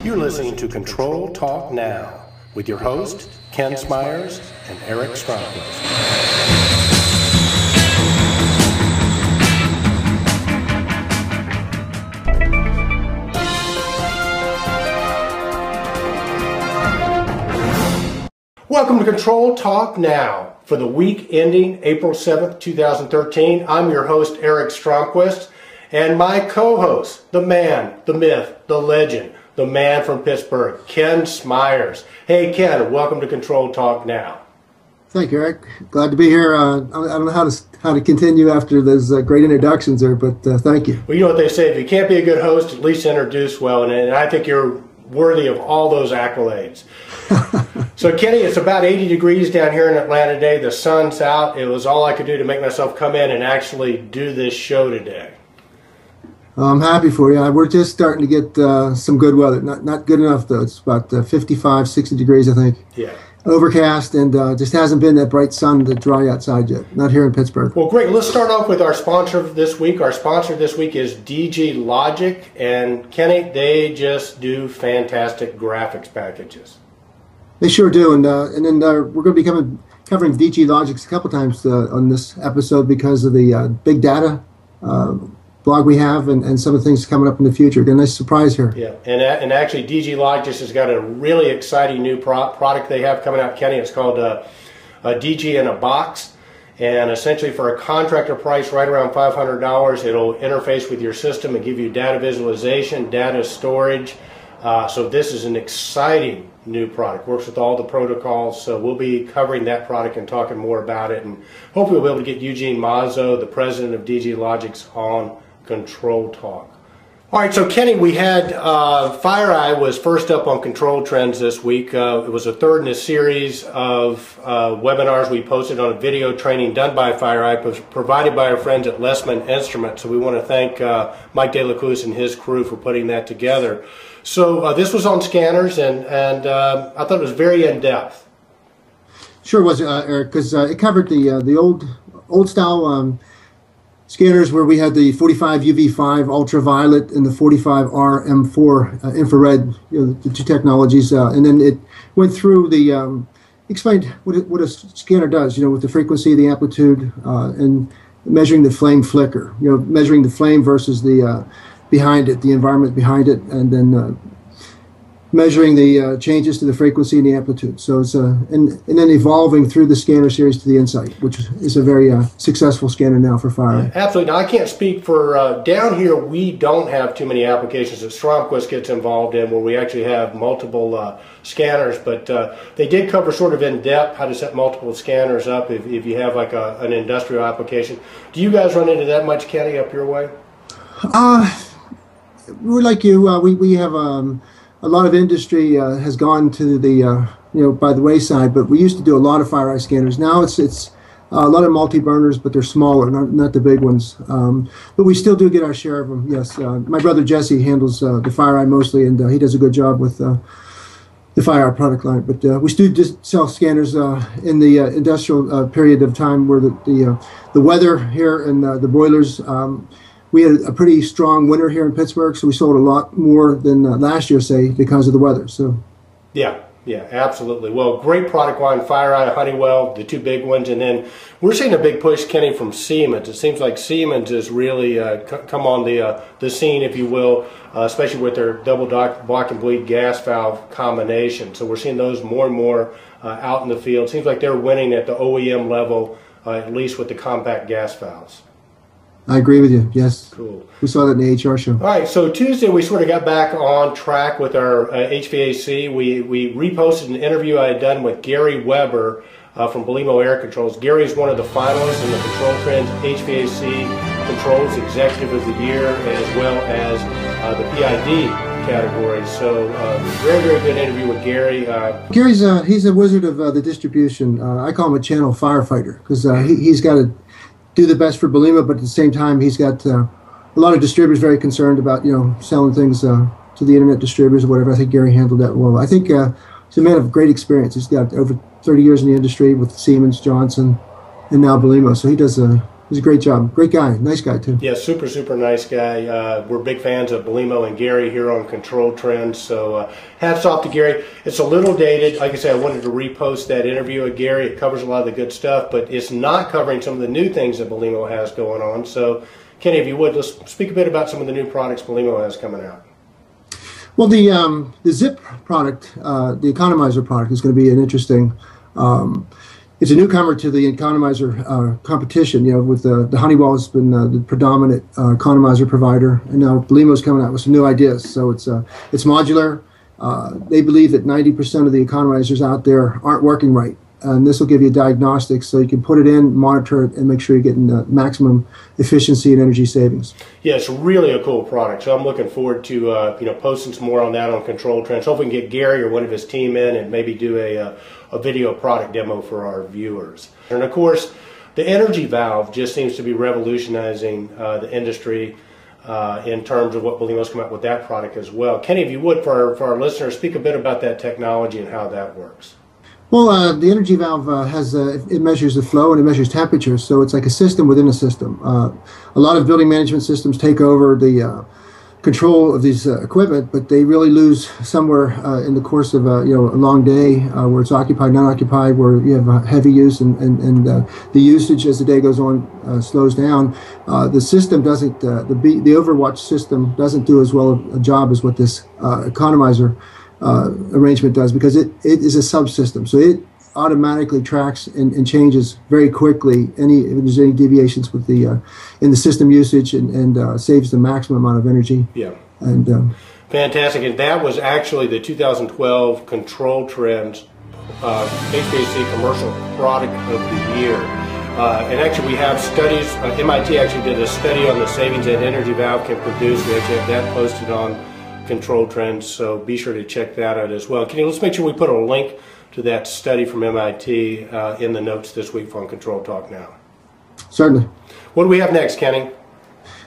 You're listening to Control Talk Now with your host, Ken Smyers and Eric Stromquist. Welcome to Control Talk Now for the week ending April 7th, 2013. I'm your host, Eric Stromquist, and my co-host, the man, the myth, the legend, the man from Pittsburgh, Ken Smyers. Hey, Ken, welcome to Control Talk Now. Thank you, Eric. Glad to be here. I don't know how to continue after those great introductions there, but thank you. Well, you know what they say, if you can't be a good host, at least introduce well, and I think you're worthy of all those accolades. So, Kenny, it's about 80 degrees down here in Atlanta today. The sun's out. It was all I could do to make myself come in and actually do this show today. I'm happy for you. We're just starting to get some good weather. Not good enough, though. It's about 55, 60 degrees, I think. Yeah. Overcast, and just hasn't been that bright sun to dry outside yet. Not here in Pittsburgh. Well, great. Let's start off with our sponsor this week. Our sponsor this week is DG Logic. And, Kenny, they just do fantastic graphics packages. They sure do. And then we're going to be covering DG Logic a couple times on this episode because of the big data blog we have and some of the things coming up in the future. Got a nice surprise here. Yeah, and actually DG Logic has got a really exciting new product they have coming out, Kenny. It's called a DG in a Box, and essentially for a contractor price right around $500, it'll interface with your system and give you data visualization, data storage. So this is an exciting new product. Works with all the protocols, so we'll be covering that product and talking more about it, and hopefully we'll be able to get Eugene Mazzo, the president of DG Logics, on Control Talk. All right, so Kenny, we had FireEye was first up on Control Trends this week. It was a third in a series of webinars we posted on a video training done by FireEye, provided by our friends at Lessman Instruments. So we want to thank Mike De La Cruz and his crew for putting that together. So this was on scanners, and I thought it was very in-depth. Sure was, Eric, because it covered the old style scanners where we had the 45 UV5 ultraviolet and the 45R M4 infrared, the two technologies, and then it went through explained what a scanner does, with the frequency, the amplitude, and measuring the flame flicker, measuring the flame versus the behind it, the environment behind it, and then measuring the changes to the frequency and the amplitude. So it's and then evolving through the scanner series to the Insight, which is a very successful scanner now for FireEye. Absolutely. Now, I can't speak for down here. We don't have too many applications that Stromquist gets involved in where we actually have multiple scanners, but they did cover sort of in depth how to set multiple scanners up if you have like an industrial application. Do you guys run into that much, Kenny, up your way? We're like you. We have a lot of industry has gone to the by the wayside, but we used to do a lot of FireEye scanners. Now it's a lot of multi-burners, but they're smaller, not the big ones. But we still do get our share of them. Yes, my brother Jesse handles the FireEye mostly, and he does a good job with the FireEye product line. But we still just sell scanners in the industrial period of time where the weather here and the boilers. We had a pretty strong winter here in Pittsburgh, so we sold a lot more than last year, say, because of the weather. So, yeah, absolutely. Well, great product line, FireEye, Honeywell, the two big ones, and then we're seeing a big push, Kenny, from Siemens. It seems like Siemens has really come on the scene, if you will, especially with their double block and bleed gas valve combination. So we're seeing those more and more out in the field. Seems like they're winning at the OEM level, at least with the compact gas valves. I agree with you, yes. Cool. We saw that in the HR show. All right, so Tuesday we sort of got back on track with our HVAC. We reposted an interview I had done with Gary Weber from Belimo Air Controls. Gary is one of the finalists in the Control Trends HVAC Controls Executive of the Year, as well as the PID category. So very, very good interview with Gary. Gary's he's a wizard of the distribution. I call him a channel firefighter because he's got to do the best for Belimo, but at the same time, he's got a lot of distributors very concerned about selling things to the internet distributors or whatever. I think Gary handled that well. I think he's a man of great experience. He's got over 30 years in the industry with Siemens, Johnson, and now Belimo. So he does He's a great job. Great guy. Nice guy, too. Yeah, super, super nice guy. We're big fans of Belimo and Gary here on Control Trends. So hats off to Gary. It's a little dated. Like I said, I wanted to repost that interview with Gary. It covers a lot of the good stuff, but it's not covering some of the new things that Belimo has going on. So, Kenny, if you would, let's speak a bit about some of the new products Belimo has coming out. Well, the ZIP product, the economizer product, is going to be an interesting. It's a newcomer to the economizer competition. You know, with the Honeywell has been the predominant economizer provider, and now Belimo's coming out with some new ideas. So it's modular. They believe that 90% of the economizers out there aren't working right, and this will give you a diagnostic so you can put it in, monitor it, and make sure you're getting the maximum efficiency and energy savings. Yeah, it's really a cool product. So I'm looking forward to posting some more on that on Control Trends. Hopefully we can get Gary or one of his team in and maybe do a video product demo for our viewers. And of course, the energy valve just seems to be revolutionizing the industry in terms of what Belimo's come out with that product as well. Kenny, if you would, for our listeners, speak a bit about that technology and how that works. Well, the energy valve it measures the flow and it measures temperature, so it's like a system within a system. A lot of building management systems take over the control of these equipment, but they really lose somewhere in the course of a long day where it's occupied, not occupied, where you have heavy use and the usage as the day goes on slows down. The system doesn't, the Overwatch system doesn't do as well a job as what this economizer arrangement does, because it is a subsystem, so it automatically tracks and changes very quickly if there's any deviations with the in the system usage and saves the maximum amount of energy. Yeah. And fantastic. And that was actually the 2012 Control Trends HVAC Commercial Product of the Year. And actually we have studies, MIT actually did a study on the savings that energy valve can produce. We actually have that posted on Control Trends, so be sure to check that out as well. Kenny, let's make sure we put a link to that study from MIT in the notes this week on Control Talk Now. Certainly. What do we have next, Kenny?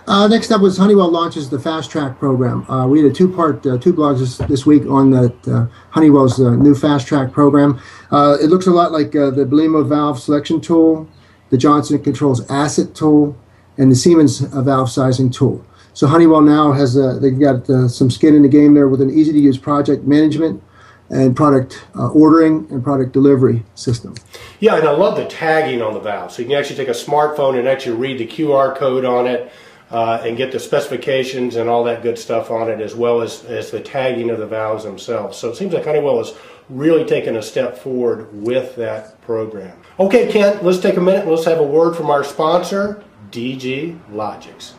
Next up was Honeywell launches the Fast Track program. We had two blogs this week on that Honeywell's new Fast Track program. It looks a lot like the Belimo valve selection tool, the Johnson Controls Asset tool, and the Siemens valve sizing tool. So Honeywell now has they've got some skin in the game there with an easy-to-use project management and product ordering and product delivery system. Yeah, and I love the tagging on the valve. So you can actually take a smartphone and actually read the QR code on it and get the specifications and all that good stuff on it, as well as the tagging of the valves themselves. So it seems like Honeywell is really taking a step forward with that program. Okay, Kent, let's take a minute and let's have a word from our sponsor, DG Logix.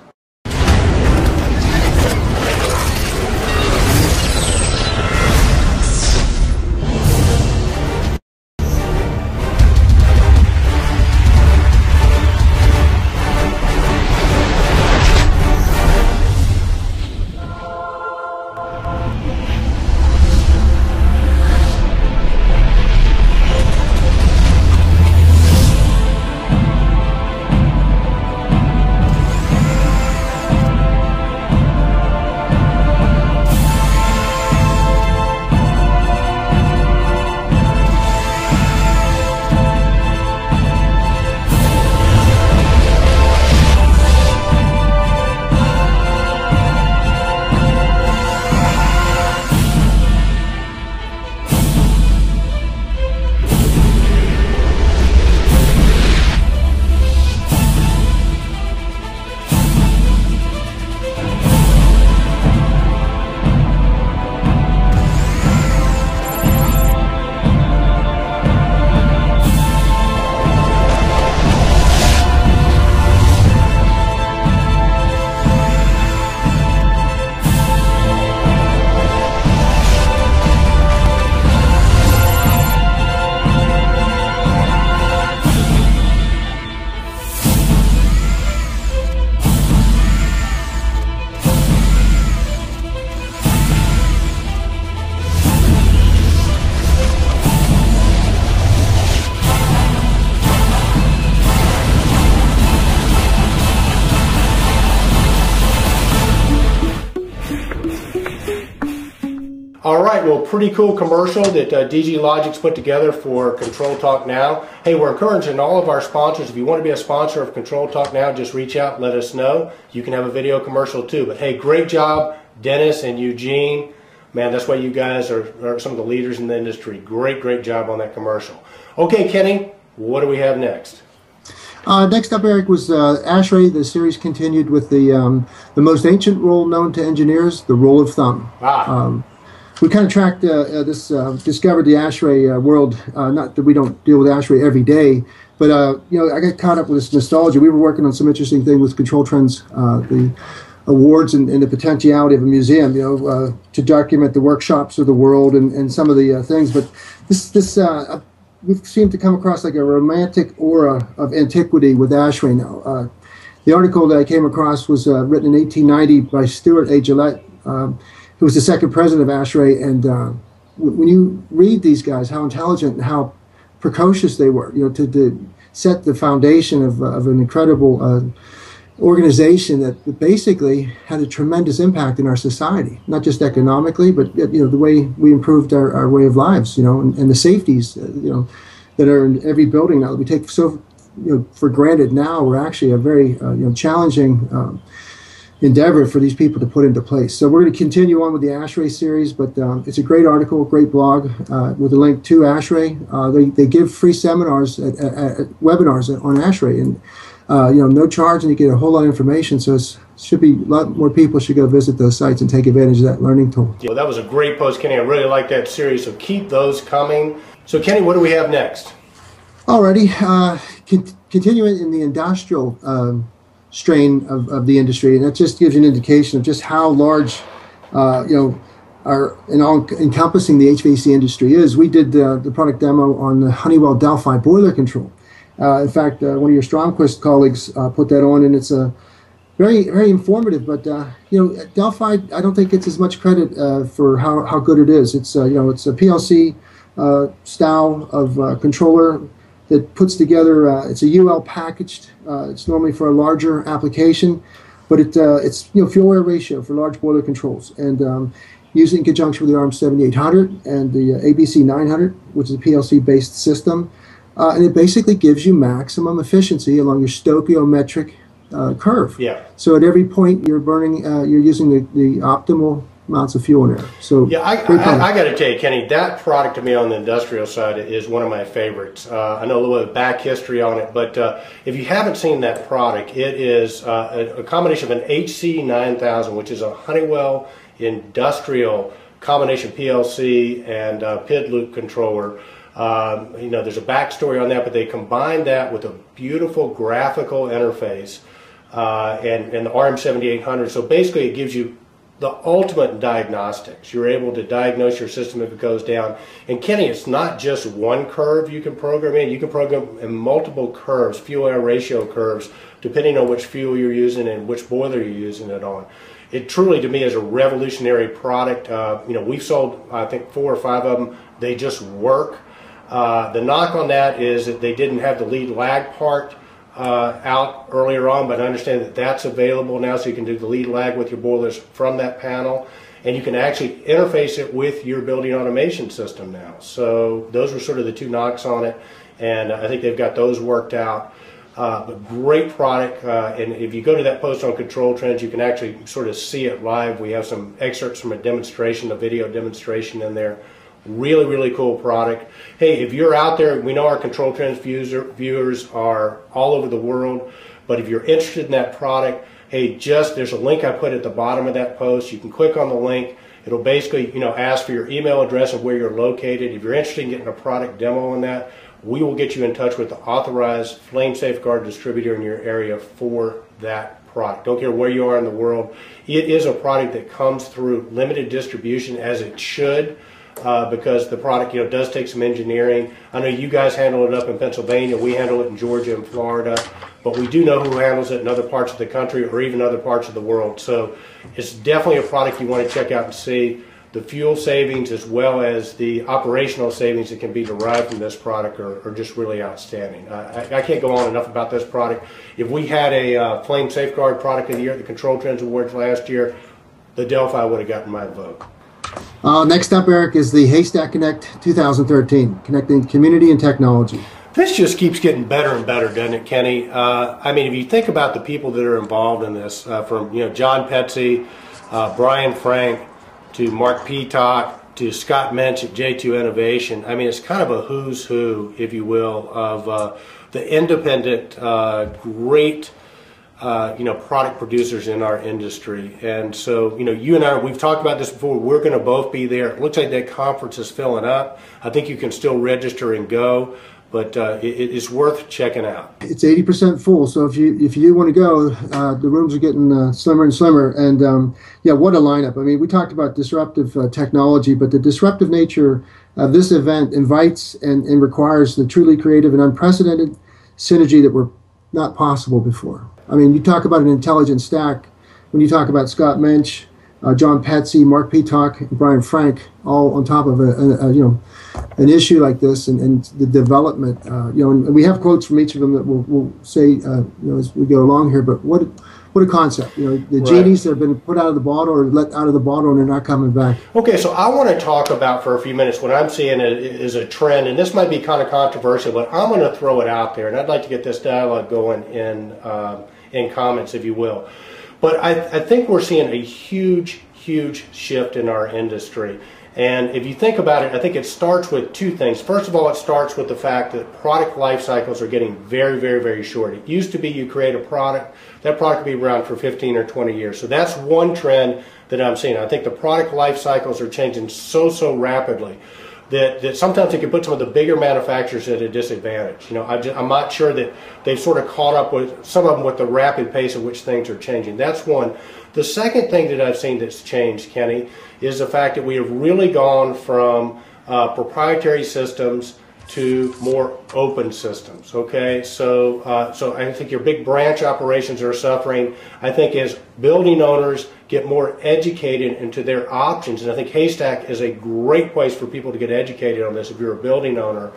All right, well, pretty cool commercial that DG Logix put together for Control Talk Now. Hey, we're encouraging all of our sponsors, if you want to be a sponsor of Control Talk Now, just reach out, let us know. You can have a video commercial too. But hey, great job, Dennis and Eugene. Man, that's why you guys are some of the leaders in the industry. Great, great job on that commercial. Okay, Kenny, what do we have next? Next up, Eric, was ASHRAE. The series continued with the most ancient rule known to engineers, the rule of thumb. We kind of tracked discovered the ASHRAE world. Not that we don't deal with ASHRAE every day, but I got caught up with this nostalgia. We were working on some interesting thing with Control Trends, the awards and the potentiality of a museum, to document the workshops of the world and some of the things. But this we've seemed to come across like a romantic aura of antiquity with ASHRAE now. The article that I came across was written in 1890 by Stuart A. Gillette, who was the second president of ASHRAE. And when you read these guys, how intelligent and how precocious they were, to set the foundation of an incredible organization that basically had a tremendous impact in our society, not just economically, but the way we improved our way of lives, and the safeties, that are in every building now that we take so for granted now, were actually a very challenging endeavor for these people to put into place. So we're going to continue on with the ASHRAE series, but it's a great article, great blog with a link to ASHRAE. They give free seminars, webinars on ASHRAE, and no charge, and you get a whole lot of information. So it should be a lot more people should go visit those sites and take advantage of that learning tool. Well, that was a great post, Kenny. I really like that series, so keep those coming. So Kenny, what do we have next? Alrighty, continuing in the industrial strain of the industry, and that just gives you an indication of just how large, encompassing the HVAC industry is. We did the product demo on the Honeywell Delphi boiler control. In fact, one of your Stromquist colleagues put that on, and it's very, very informative. But Delphi, I don't think gets as much credit for how good it is. It's it's a PLC style of controller that puts together. It's a UL packaged. It's normally for a larger application, but it's fuel air ratio for large boiler controls, and used in conjunction with the ARM 7800 and the ABC 900, which is a PLC based system. And it basically gives you maximum efficiency along your stoichiometric curve. Yeah. So at every point you're burning, you're using the optimal amounts of fuel and air. So yeah, I got to tell you, Kenny, that product to me on the industrial side is one of my favorites. I know a little bit of back history on it, but if you haven't seen that product, it is a combination of an HC9000, which is a Honeywell industrial combination PLC and PID loop controller. There's a backstory on that, but they combine that with a beautiful graphical interface and the RM7800. So basically it gives you the ultimate diagnostics. You're able to diagnose your system if it goes down. And Kenny, it's not just one curve you can program in. You can program in multiple curves, fuel air ratio curves, depending on which fuel you're using and which boiler you're using it on. It truly, to me, is a revolutionary product. We've sold, I think, 4 or 5 of them. They just work. The knock on that is that they didn't have the lead lag part out earlier on, but I understand that that's available now, so you can do the lead lag with your boilers from that panel, and you can actually interface it with your building automation system now. So those were sort of the 2 knocks on it, and I think they've got those worked out. But great product, and if you go to that post on Control Trends, you can actually sort of see it live. We have some excerpts from a demonstration, a video demonstration in there. Really, really cool product. Hey, if you're out there, we know our Control Trends viewers are all over the world, but if you're interested in that product, hey, there's a link I put at the bottom of that post. You can click on the link. It'll basically, ask for your email address and where you're located. If you're interested in getting a product demo on that, we will get you in touch with the authorized Flame Safeguard distributor in your area for that product. Don't care where you are in the world. It is a product that comes through limited distribution, as it should. Because the product, does take some engineering. I know you guys handle it up in Pennsylvania. We handle it in Georgia and Florida, but we do know who handles it in other parts of the country or even other parts of the world. So it's definitely a product you want to check out and see. The fuel savings as well as the operational savings that can be derived from this product are just really outstanding. I can't go on enough about this product. If we had a Flame Safeguard Product of the Year at the Control Trends Awards last year, the Delphi would have gotten my vote. Next up, Eric, is the Haystack Connect 2013, connecting community and technology. This just keeps getting better and better, doesn't it, Kenny? I mean, if you think about the people that are involved in this, from John Petsy, Brian Frank, to Mark Peacock, to Scott Mensch at J2 Innovation. I mean, it's kind of a who's who, if you will, of the independent, great, product producers in our industry. And so, you and I, we've talked about this before. We're going to both be there. It looks like that conference is filling up. I think you can still register and go, but it's worth checking out. It's 80% full, so if you do want to go, the rooms are getting slimmer and slimmer. And yeah, what a lineup! I mean, we talked about disruptive technology, but the disruptive nature of this event invites and requires the truly creative and unprecedented synergy that were not possible before. I mean, you talk about an intelligent stack when you talk about Scott Mensch, John Petsy, Mark Peacock, and Brian Frank, all on top of an issue like this and the development. And we have quotes from each of them that we'll say as we go along here. But what a concept! The genies that have been put out of the bottle or let out of the bottle and they're not coming back. Okay, so I want to talk about for a few minutes what I'm seeing is a trend, and this might be kind of controversial, but I'm going to throw it out there, and I'd like to get this dialogue going in comments, if you will. But I think we're seeing a huge shift in our industry. And if you think about it, I think it starts with two things. First of all, it starts with the fact that product life cycles are getting very short. It used to be you create a product, that product would be around for 15 or 20 years. So that's one trend that I'm seeing. I think the product life cycles are changing so rapidly that sometimes it can put some of the bigger manufacturers at a disadvantage. I'm not sure that they've sort of caught up with some of them with the rapid pace at which things are changing. That's one. The second thing that I've seen that's changed, Kenny, is the fact that we have really gone from proprietary systems to more open systems. Okay, so I think your big branch operations are suffering. I think as building owners get more educated into their options, and I think Haystack is a great place for people to get educated on this if you're a building owner.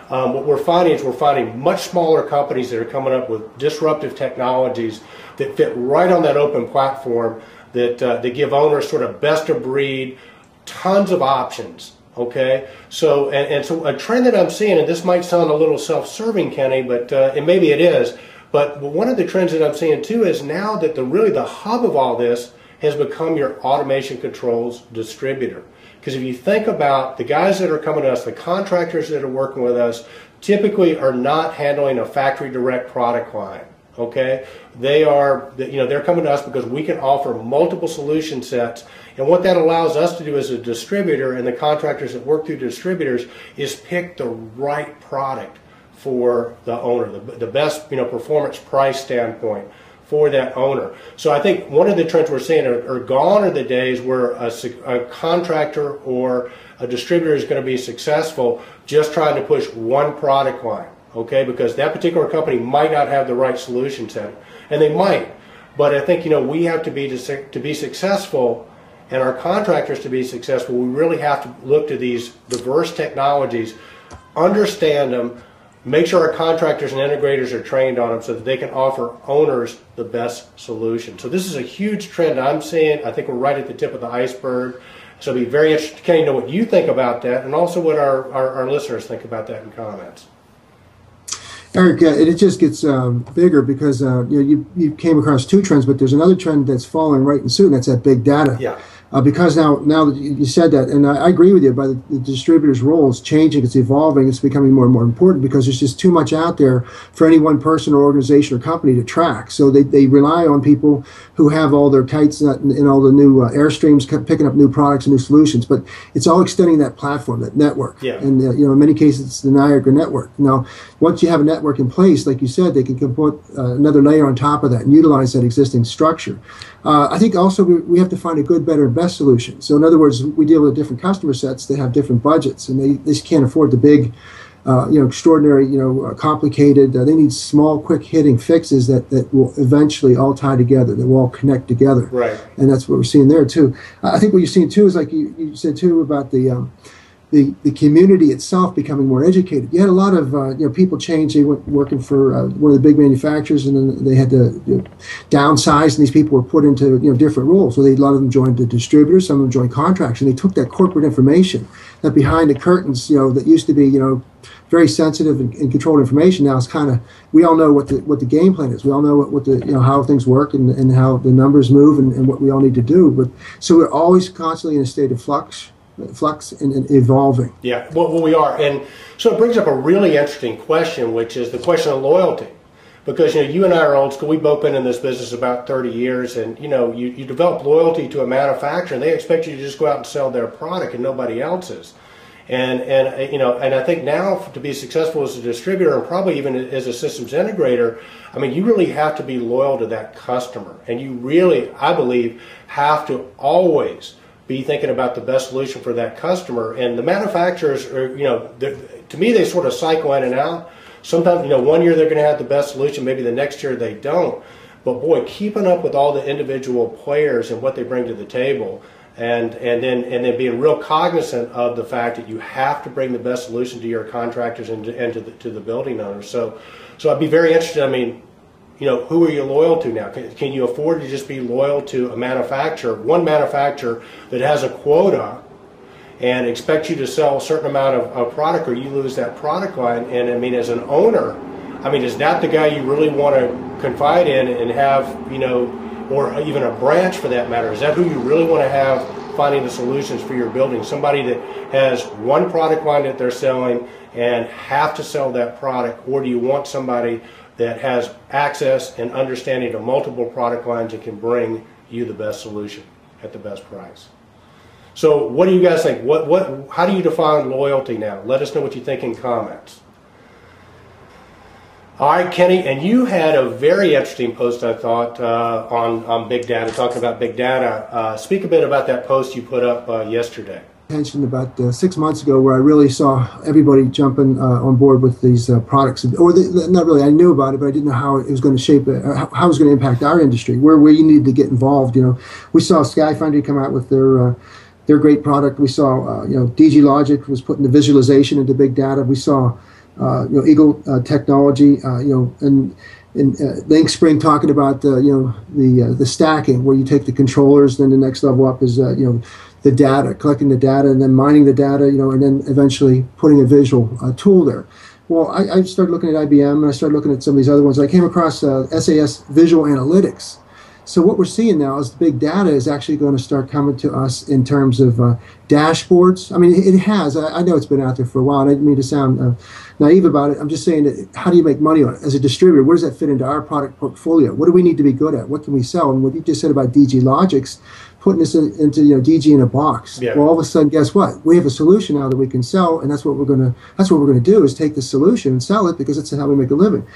What we're finding is we're finding much smaller companies that are coming up with disruptive technologies that fit right on that open platform that give owners sort of best of breed, tons of options. Okay, so so a trend that I'm seeing, and this might sound a little self-serving, Kenny, but and maybe it is, but one of the trends that I'm seeing too is now that really the hub of all this has become your automation controls distributor. Because if you think about the guys that are coming to us, the contractors that are working with us, typically are not handling a factory direct product line. Okay, they're coming to us because we can offer multiple solution sets, and what that allows us to do as a distributor and the contractors that work through distributors is pick the right product for the owner, the best performance price standpoint for that owner. So I think one of the trends we're seeing are gone are the days where a contractor or a distributor is going to be successful just trying to push one product line. Okay, because that particular company might not have the right solution set, and they might. But I think we have to be successful, and our contractors to be successful. We really have to look to these diverse technologies, understand them, make sure our contractors and integrators are trained on them, so that they can offer owners the best solution. So this is a huge trend I'm seeing. I think we're right at the tip of the iceberg. So it'll be very interesting to know what you think about that, and also what our listeners think about that in comments. Eric, it just gets bigger because you came across two trends, but there's another trend that's following right in suit, and that's that big data. Yeah. Because now that you said that, and I agree with you, but the distributor's role is changing, it's evolving, it's becoming more and more important because there's just too much out there for any one person or organization or company to track. So they rely on people who have all their kites and all the new airstreams picking up new products and new solutions, but it's all extending that platform, that network. Yeah. And in many cases it's the Niagara network. Now, once you have a network in place, like you said, they can put another layer on top of that and utilize that existing structure. I think also we have to find a good, better, best solution. So in other words, we deal with different customer sets that have different budgets, and they just can't afford the big, extraordinary, complicated. They need small, quick-hitting fixes that will eventually all tie together. That will all connect together. Right. And that's what we're seeing there too. I think what you're seeing too is like you said too about the the community itself becoming more educated. You had a lot of people change. They went working for one of the big manufacturers, and then they had to downsize, and these people were put into different roles. So a lot of them joined the distributors, some of them joined contracts, and they took that corporate information that behind the curtains, that used to be very sensitive and controlled information. Now it's kind of, we all know what the game plan is. We all know what the how things work and how the numbers move and what we all need to do. But so we're always constantly in a state of flux and evolving. Yeah, well, we are. And so it brings up a really interesting question, which is the question of loyalty. Because, you and I are old school. We've both been in this business about 30 years. And, you develop loyalty to a manufacturer, and they expect you to just go out and sell their product and nobody else's. And I think now to be successful as a distributor and probably even as a systems integrator, I mean, you really have to be loyal to that customer. And you really, I believe, have to always be thinking about the best solution for that customer. And the manufacturers are, to me, they sort of cycle in and out. Sometimes, one year they're going to have the best solution, maybe the next year they don't. But boy, keeping up with all the individual players and what they bring to the table, and then being real cognizant of the fact that you have to bring the best solution to your contractors and to the building owners. So I'd be very interested. I mean, who are you loyal to now? Can you afford to just be loyal to a manufacturer, one manufacturer that has a quota and expects you to sell a certain amount of product, or you lose that product line? And I mean, as an owner, I mean, is that the guy you really want to confide in and have, or even a branch for that matter? Is that who you really want to have finding the solutions for your building? Somebody that has one product line that they're selling and have to sell that product, or do you want somebody that has access and understanding of multiple product lines and can bring you the best solution at the best price? So what do you guys think? How do you define loyalty now? Let us know what you think in comments. All right, Kenny, and you had a very interesting post, I thought, on big data, talking about big data. Speak a bit about that post you put up yesterday. Mentioned about 6 months ago, where I really saw everybody jumping on board with these products, or not really. I knew about it, but I didn't know how it was going to shape it, how it was going to impact our industry, where you needed to get involved. We saw Sky Foundry come out with their great product. We saw DG Logic was putting the visualization into big data. We saw Eagle Technology, and Link Spring talking about the stacking, where you take the controllers, then the next level up is the data, collecting the data, and then mining the data, and then eventually putting a visual tool there. Well, I started looking at IBM, and I started looking at some of these other ones. I came across SAS Visual Analytics. So what we're seeing now is the big data is actually going to start coming to us in terms of dashboards. I mean, it has. I know it's been out there for a while. And I didn't mean to sound naive about it. I'm just saying that, how do you make money on it? As a distributor, where does that fit into our product portfolio? What do we need to be good at? What can we sell? And what you just said about DG Logix, putting this into DG in a box. Yeah. Well, all of a sudden, guess what? We have a solution now that we can sell, and that's what we're going to do, is take the solution and sell it, because that's how we make a living.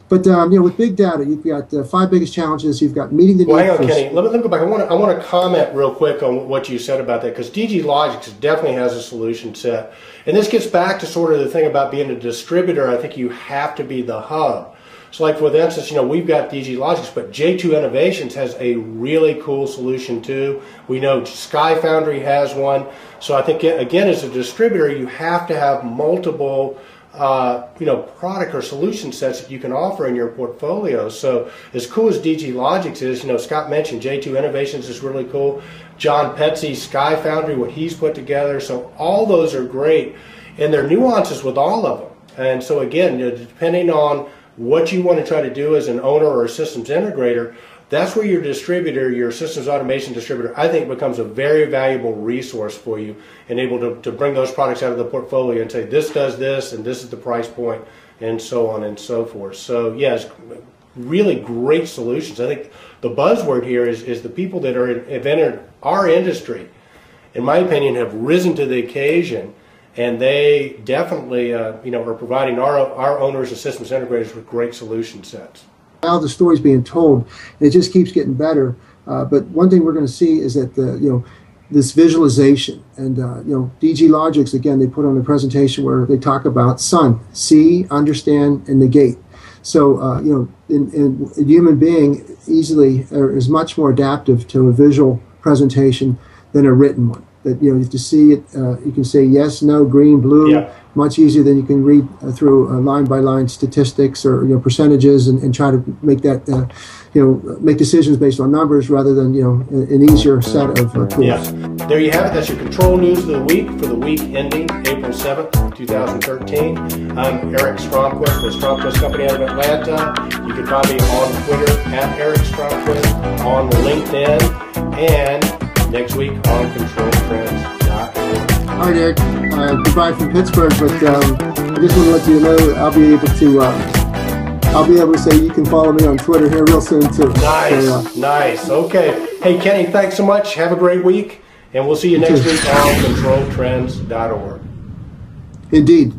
But with big data, you've got 5 biggest challenges. You've got meeting the need. Well, hang on, Kenny. Let me go back. I want to comment real quick on what you said about that, because DG Logix definitely has a solution set, and this gets back to sort of the thing about being a distributor. I think you have to be the hub. So, like for instance, we've got DG Logix, but J2 Innovations has a really cool solution too. We know Sky Foundry has one. So I think again, as a distributor, you have to have multiple product or solution sets that you can offer in your portfolio. So as cool as DG Logix is, Scott mentioned J2 Innovations is really cool. John Petsy, Sky Foundry, what he's put together. So all those are great, and there are nuances with all of them. And so again, depending on what you want to try to do as an owner or a systems integrator, that's where your distributor, your systems automation distributor, I think becomes a very valuable resource for you, and able to bring those products out of the portfolio and say, this does this, and this is the price point, and so on and so forth. So yes, really great solutions. I think the buzzword here is the people that have entered our industry, in my opinion, have risen to the occasion, and they definitely are providing our owners and systems integrators with great solution sets. Now the story's being told, and it just keeps getting better. But one thing we're going to see is that this visualization, and DG Logix, again, they put on a presentation where they talk about SUN: see, understand, and negate. So a human being easily is much more adaptive to a visual presentation than a written one. that you have to see it. You can say yes, no, green, blue. Yeah. Much easier than you can read through line by line statistics or percentages and try to make that make decisions based on numbers rather than an easier set of tools. Yeah. There you have it. That's your control news of the week for the week ending April 7th, 2013. I'm Eric Stromquist with Stromquist Company out of Atlanta. You can find me on Twitter at Eric Stromquist, on LinkedIn, and next week on ControlTrends.org. All right, Eric. Goodbye from Pittsburgh, but I just want to let you know I'll be able to say you can follow me on Twitter here real soon too. Nice, so, nice. Okay. Hey, Kenny, thanks so much. Have a great week, and we'll see you next week on ControlTrends.org. Indeed.